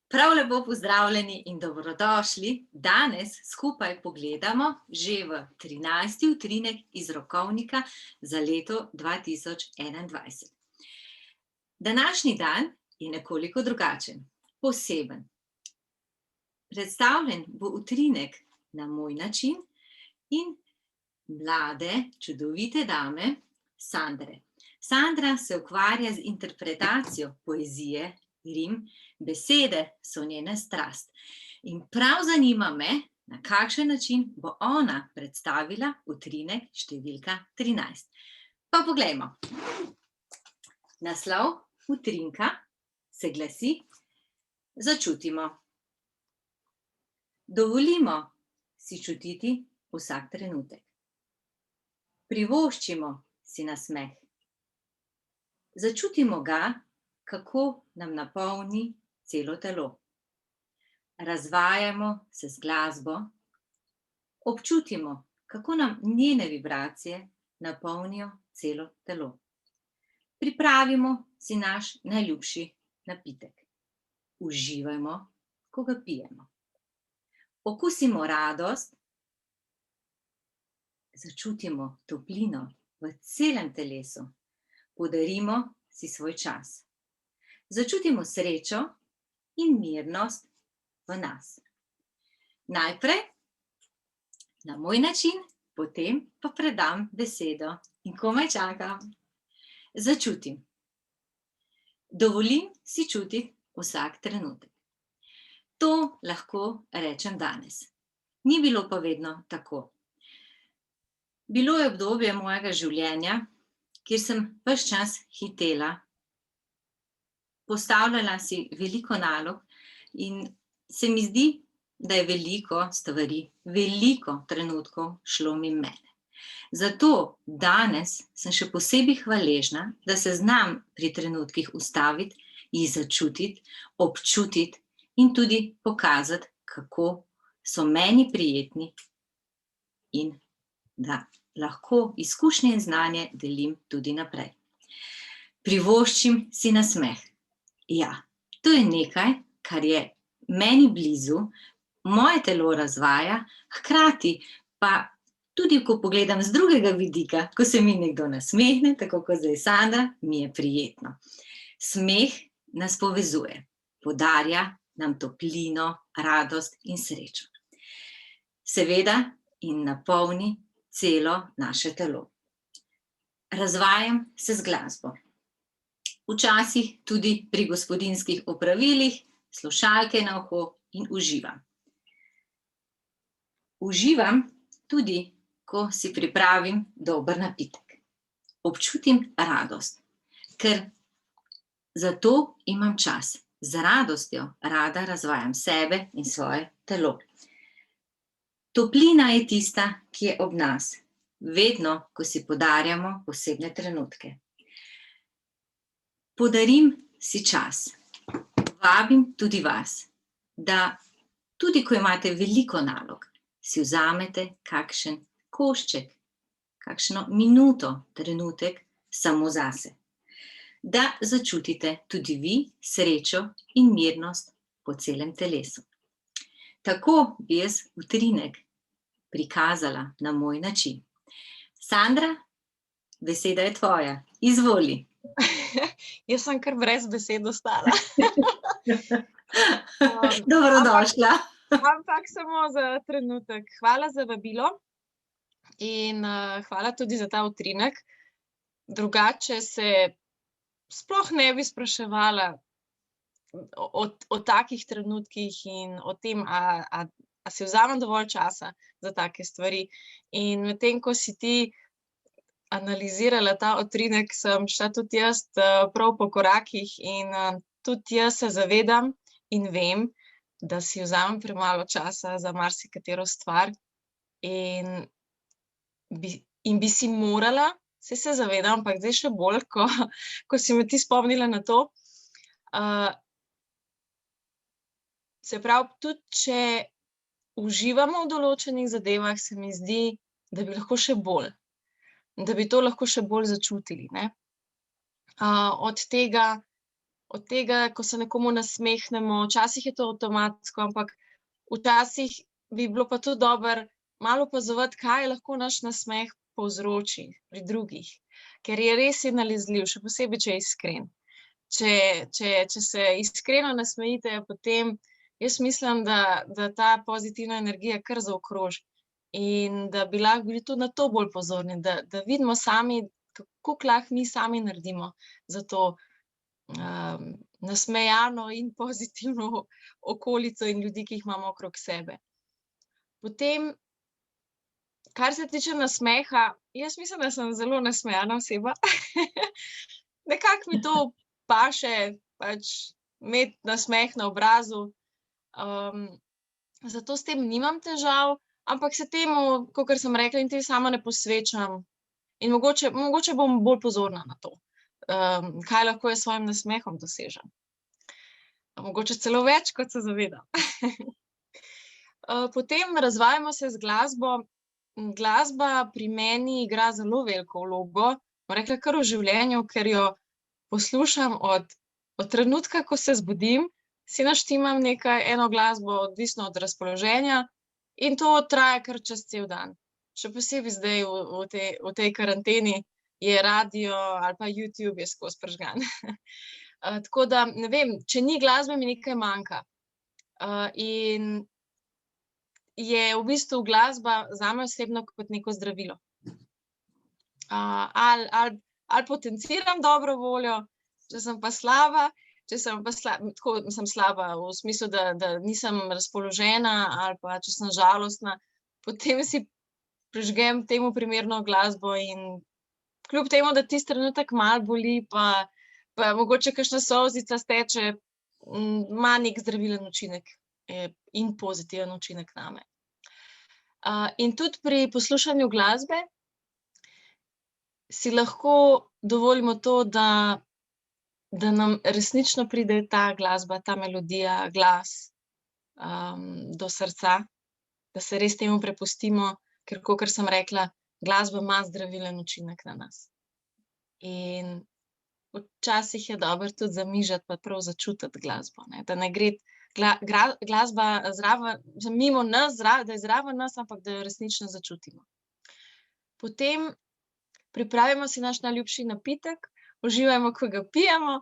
Prav lepo pozdravljeni in dobrodošli. Danes skupaj pogledamo že v 13. utrinek iz rokovnika za leto 2021. Današnji dan je nekoliko drugačen, poseben. Predstavljen bo utrinek na moj način in mlade, čudovite dame Sandre. Sandra se ukvarja z interpretacijo poezije, rim, besede so njena strast. In prav zanima me, na kakšen način bo ona predstavila utrinek številka 13. Pa poglejmo. Naslov utrinka se glasi: Začutimo. Dovolimo si čutiti vsak trenutek. Privoščimo si nasmeh. Začutimo ga, kako nam napolni celo telo. Razvajamo se z glasbo, občutimo, kako nam njene vibracije napolnijo celo telo. Pripravimo si naš najljubši napitek. Uživajmo, ko ga pijemo. Okusimo radost, začutimo toplino v celem telesu. Podarimo si svoj čas. Začutimo srečo in mirnost v nas. Najprej na moj način, potem pa predam besedo in komaj čakam. Začutim. Dovolim si čutiti vsak trenutek. To lahko rečem danes. Ni bilo pa vedno tako. Bilo je obdobje mojega življenja, kjer sem ves čas hitela, postavljala si veliko nalog in se mi zdi, da je veliko stvari, veliko trenutkov šlo mimo mene. Zato danes sem še posebej hvaležna, da se znam pri trenutkih ustaviti, jih začutiti, občutiti in tudi pokazati, kako so meni prijetni in da lahko izkušnje in znanje delim tudi naprej. Privoščim si nasmeh. Ja, to je nekaj, kar je meni blizu, moje telo razvaja, hkrati pa tudi, ko pogledam z drugega vidika, ko se mi nekdo nasmehne, tako kot zdaj Sandra, mi je prijetno. Smeh nas povezuje, podarja nam toplino, radost in srečo. Seveda in napolni celo naše telo. Razvajam se z glasbo. Včasih tudi pri gospodinjskih opravilih, slušalke na uho in uživam. Uživam tudi, ko si pripravim dober napitek. Občutim radost, ker zato imam čas. Z radostjo rada razvajam sebe in svoje telo. Toplina je tista, ki je ob nas, vedno, ko si podarjamo posebne trenutke. Podarim si čas. Vabim tudi vas, da tudi, ko imate veliko nalog, si vzamete kakšen košček, kakšno minuto, trenutek samo zase. Da začutite tudi vi srečo in mirnost po celem telesu. Tako bi jaz utrinek prikazala na moj način. Sandra, beseda je tvoja. Izvoli. Jaz sem kar brez besed ostala. Dobrodošla. Ampak samo za trenutek. Hvala za vabilo in hvala tudi za ta utrinek. Drugače se sploh ne bi spraševala o takih trenutkih in o tem, a si vzamem dovolj časa za take stvari. In medtem, ko si ti analizirala ta utrinek, sem šla tudi jaz prav po korakih in tudi jaz se zavedam in vem, da si vzamem premalo časa za marsikatero stvar in bi si morala, se zavedam, ampak zdaj še bolj, ko si me ti spomnila na to. Se pravi, tudi če uživamo v določenih zadevah, se mi zdi, da bi lahko še bolj. Da bi to lahko še bolj začutili, ne. Od tega, od tega, ko se nekomu nasmehnemo, včasih je to avtomatsko, ampak včasih bi bilo pa tudi dobro malo opazovati, kaj lahko naš nasmeh povzroči pri drugih, ker je res je nalezljiv, še posebej, če je iskren. Če se iskreno nasmejite, potem jaz mislim, da ta pozitivna energija kar zaokroži in da bi lahko bili tudi na to bolj pozorni, da vidimo sami, koliko lahko mi sami naredimo za to nasmejano in pozitivno okolico in ljudi, ki jih imamo okrog sebe. Potem, kar se tiče nasmeha, jaz mislim, da sem zelo nasmejana oseba. Nekako mi to paše, pač imeti nasmeh na obrazu. Zato s tem nimam težav, ampak se temu, kakor sem rekla, in tudi sama ne posvečam. In mogoče bom bolj pozorna na to, kaj lahko jaz s svojim nasmehom dosežem. Mogoče celo več, kot se zavedam. Potem razvajamo se z glasbo. Glasba pri meni igra zelo veliko vlogo, bom rekla kar v življenju, ker jo poslušam od trenutka, ko se zbudim, si naštimam eno glasbo, odvisno od razpoloženja, in to traja kar čez cel dan. Še posebej zdaj v tej karanteni je radio ali pa YouTube je skozi prižgan. Tako da, ne vem, če ni glasbe, mi nekaj manjka. In je v bistvu glasba zame osebno kot neko zdravilo. Ali potenciram dobro voljo, če sem pa slaba, tako sem slaba v smislu, da nisem razpoložena ali pa če sem žalostna, potem si prižgem temu primerno glasbo in kljub temu, da tisti trenutek malo boli, pa mogoče kakšna solzica steče, ima neki zdravilen učinek in pozitiven učinek name. In tudi pri poslušanju glasbe si lahko dovolimo to, da nam resnično pride ta glasba, ta melodija, glas do srca, da se res temu prepustimo, ker kakor sem rekla, glasba ima zdravilen učinek na nas. In včasih je dobro tudi zamižati pa prav začutiti glasbo, ne, da ne gre glasba mimo nas, da je zraven nas, ampak da jo resnično začutimo. Potem pripravimo si naš najljubši napitek, uživajmo, ko ga pijemo.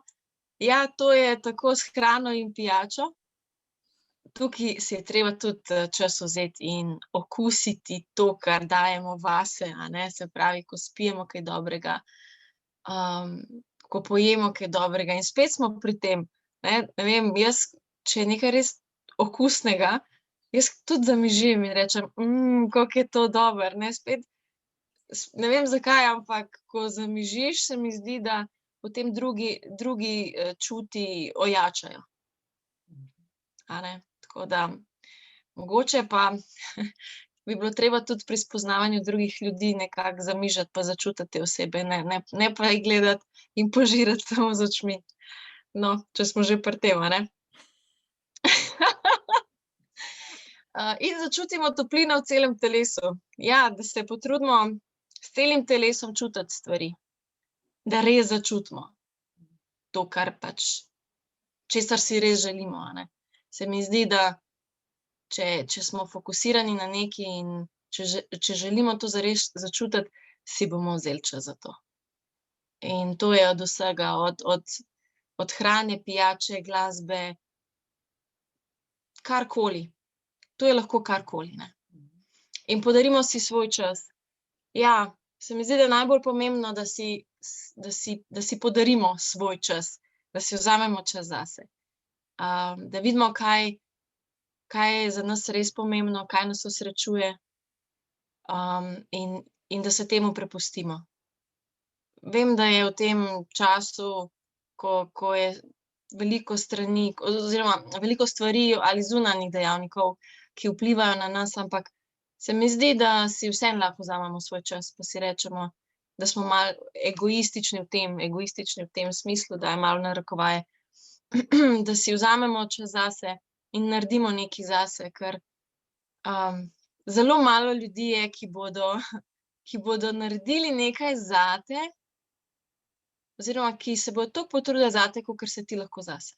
Ja, to je tako s hrano in pijačo. Tukaj si je treba tudi čas vzeti in okusiti to, kar dajemo vase, a ne, se pravi, ko spijemo kaj dobrega, ko pojemo kaj dobrega in spet smo pri tem, ne vem, jaz, če je nekaj res okusnega, jaz tudi zamižim in rečem, kako je to dobro, ne, spet, ne vem zakaj, ampak ko zamižiš, se mi zdi, da potem drugi čuti ojačajo. A ne, tako da mogoče pa bi bilo treba tudi pri spoznavanju drugih ljudi nekako zamižati pa začutiti te osebe, ne pa jih gledati in požirati samo z očmi. No, če smo že pri tem, a ne. In začutimo toplino v celem telesu. Ja, da se potrudimo s celim telesom čutiti stvari. Da res začutimo to, kar pač, česar si res želimo, a ne. Se mi zdi, da če smo fokusirani na nekaj in če želimo to zares začutiti, si bomo vzeli čas za to. In to je od vsega, od hrane, pijače, glasbe, karkoli. To je lahko karkoli, ne. In podarimo si svoj čas. Ja, se mi zdi, da je najbolj pomembno, da si podarimo svoj čas, da si vzamemo čas zase. Da vidimo, kaj je za nas res pomembno, kaj nas osrečuje, in da se temu prepustimo. Vem, da je v tem času, ko je veliko strani oziroma veliko stvari ali zunanjih dejavnikov, ki vplivajo na nas, ampak se mi zdi, da si vseeno lahko vzamemo svoj čas, pa si rečemo, da smo malo egoistični v tem smislu, da je malo v narekovaje, da si vzamemo čas zase in naredimo nekaj zase, ker zelo malo ljudi je, ki bodo naredili nekaj zate, oziroma ki se bodo toliko potrudili zate, kakor se ti lahko zase.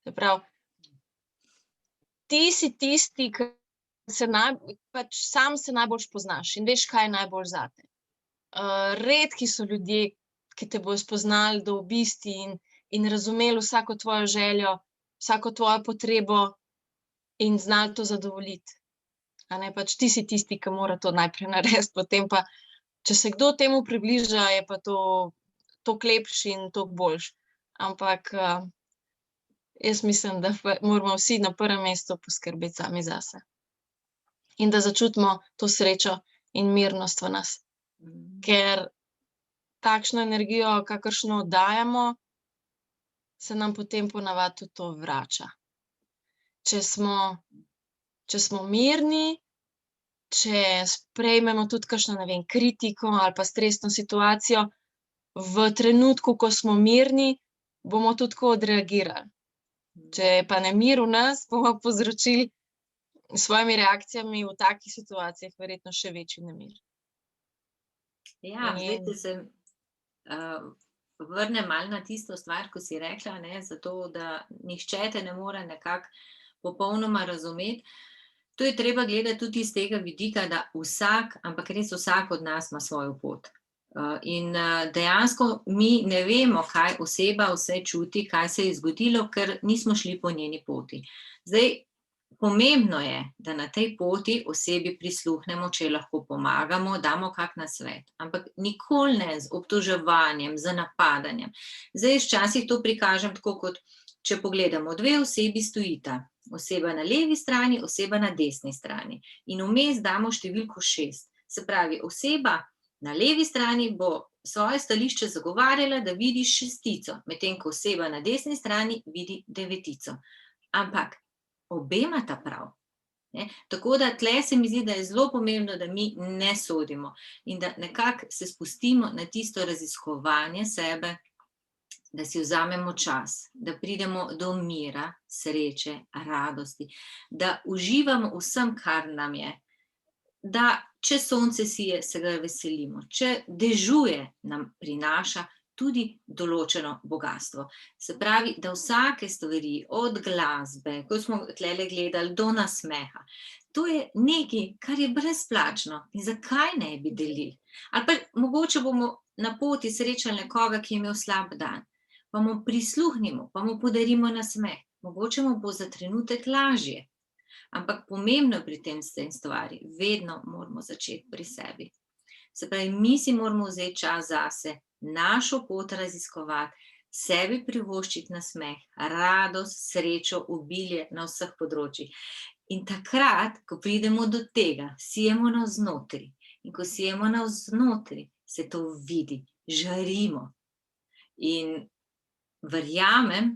Se pravi, ti si tisti, ki pač sam se najbolj poznaš in veš, kaj je najbolj zate. Redki so ljudje, ki te bodo spoznali do v bisti in razumeli vsako tvojo željo, vsako tvojo potrebo in znali to zadovoljiti. A ne, pač ti si tisti, ki mora to najprej narediti, potem pa, če se kdo temu približa, je pa to toliko lepši in toliko boljši. Ampak jaz mislim, da moramo vsi na prvem mestu poskrbeti sami zase. In da začutimo to srečo in mirnost v nas. Ker takšno energijo, kakršno dajemo, se nam potem ponavadi tudi to vrača. Če smo mirni, če sprejmemo tudi kakšno, ne vem, kritiko ali pa stresno situacijo, v trenutku, ko smo mirni, bomo tudi tako odreagirali. Če je pa nemir v nas, bomo povzročili s svojimi reakcijami v takih situacijah verjetno še večji nemir. Ja, zdaj, če se vrnem malo na tisto stvar, ko si rekla, ne, zato, da nihče te ne more nekako popolnoma razumeti. To je treba gledati tudi iz tega vidika, da vsak, ampak res vsak od nas ima svojo pot. In dejansko mi ne vemo, kaj oseba vse čuti, kaj se je zgodilo, ker nismo šli po njeni poti. Zdaj, pomembno je, da na tej poti osebi prisluhnemo, če lahko pomagamo, damo kak nasvet. Ampak nikoli ne z obtoževanjem, z napadanjem. Zdaj, včasih to prikažem tako, kot če pogledamo, dve osebi stojita. Oseba na levi strani, oseba na desni strani. In vmes damo številko 6. Se pravi, oseba na levi strani bo svoje stališče zagovarjala, da vidi 6, medtem ko oseba na desni strani vidi 9. Ampak obe imata prav. Ne? Tako da tle se mi zdi, da je zelo pomembno, da mi ne sodimo in da nekako se spustimo na tisto raziskovanje sebe, da si vzamemo čas, da pridemo do mira, sreče, radosti, da uživamo vsem, kar nam je, da če sonce sije, se ga veselimo, če dežuje, nam prinaša tudi določeno bogastvo. Se pravi, da vsake stvari, od glasbe, ko smo tlele gledali, do nasmeha, to je nekaj, kar je brezplačno in zakaj ne bi delili? Ali pa mogoče bomo na poti srečali nekoga, ki je imel slab dan, pa mu prisluhnimo, pa mu podarimo nasmeh. Mogoče mu bo za trenutek lažje. Ampak pomembno pri tem stvari, vedno moramo začeti pri sebi. Se pravi, mi si moramo vzeti čas zase, našo pot raziskovati, sebi privoščiti nasmeh, radost, srečo, obilje na vseh področjih. In takrat, ko pridemo do tega, sijemo navznotri. In ko sijemo navznotri, se to vidi, žarimo. In verjamem,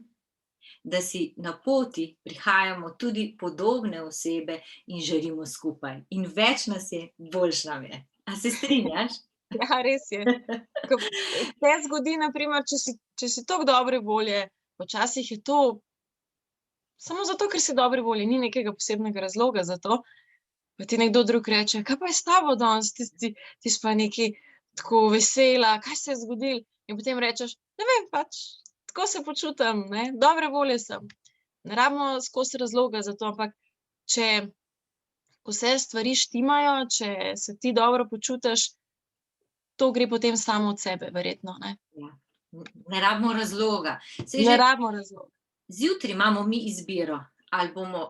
da si na poti prihajamo tudi podobne osebe in žarimo skupaj. In več nas je, boljš nam je. A se strinjaš? Ja, res je. Se zgodi, na primer, če si toliko dobre volje, včasih je to samo zato, ker si dobre volje, ni nekega posebnega razloga za to, pa ti nekdo drug reče, kaj pa je s tabo danes, ti si pa nekaj tako vesela, kaj se je zgodilo? In potem rečeš, ne vem, pač tako se počutim, ne, dobre volje sem. Ne rabimo skozi razloga za to, ampak če vse stvari štimajo, če se ti dobro počutiš, to gre potem samo od sebe, verjetno, ne. Ja. Ne rabimo razloga. Ne rabimo razloga. Zjutraj imamo mi izbiro, ali bomo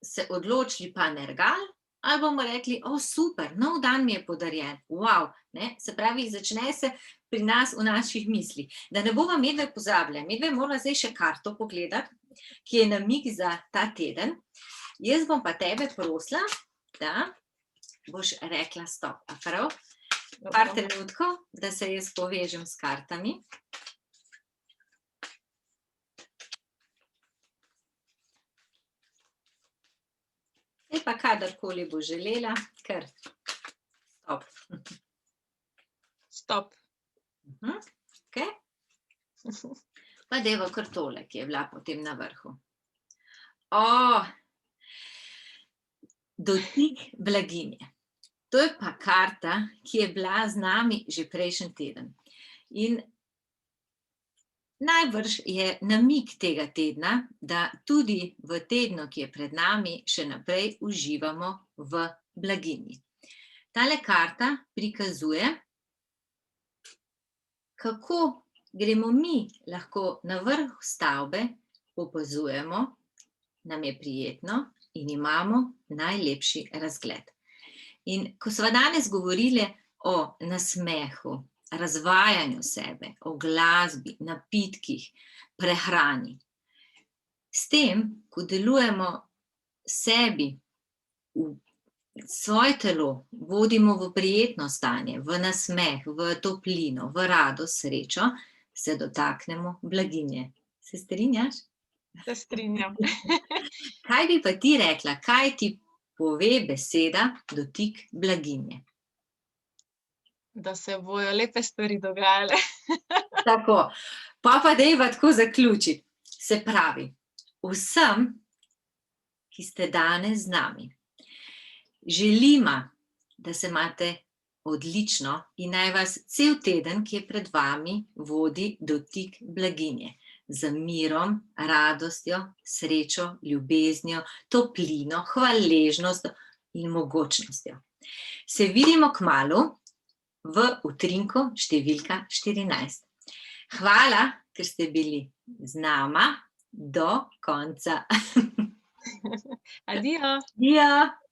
se odločili pa nergali, ali bomo rekli, super, nov dan mi je podarjen, wow, ne, se pravi, začne se pri nas v naših mislih. Da ne bova medve pozabile, medve morala zdaj še karto pogledati, ki je namig za ta teden. Jaz bom pa tebe prosila, da boš rekla stop, a prav? Par trenutkov, da se jaz povežem s kartami. Zdaj pa kadarkoli bo želela, kar stop. Stop. Okay. Pa dajva kar tole, ki je bila potem na vrhu. Dotik blaginje. To je pa karta, ki je bila z nami že prejšnji teden. In Najbrž je namig tega tedna, da tudi v tednu, ki je pred nami, še naprej uživamo v blaginji. Tale karta prikazuje, kako gremo mi lahko na vrh stavbe, opazujemo, nam je prijetno in imamo najlepši razgled. In ko sva danes govorili o nasmehu, razvajanju sebe, o glasbi, napitkih, prehrani, s tem, ko delujemo sebi, svoje telo, vodimo v prijetno stanje, v nasmeh, v toplino, v radost, srečo, se dotaknemo blaginje. Se strinjaš? Se strinjam. Kaj bi pa ti rekla, kaj ti pove beseda dotik blaginje? Da se bojo lepe stvari dogajale. Tako, pa dajva tako zaključiti. Se pravi, vsem, ki ste danes z nami, želimo, da se imate odlično in naj vas cel teden, ki je pred vami, vodi dotik blaginje. Z mirom, radostjo, srečo, ljubeznijo, toplino, hvaležnostjo in mogočnostjo. Se vidimo kmalu v utrinku številka 14. Hvala, ker ste bili z nama do konca. Adijo. Adijo.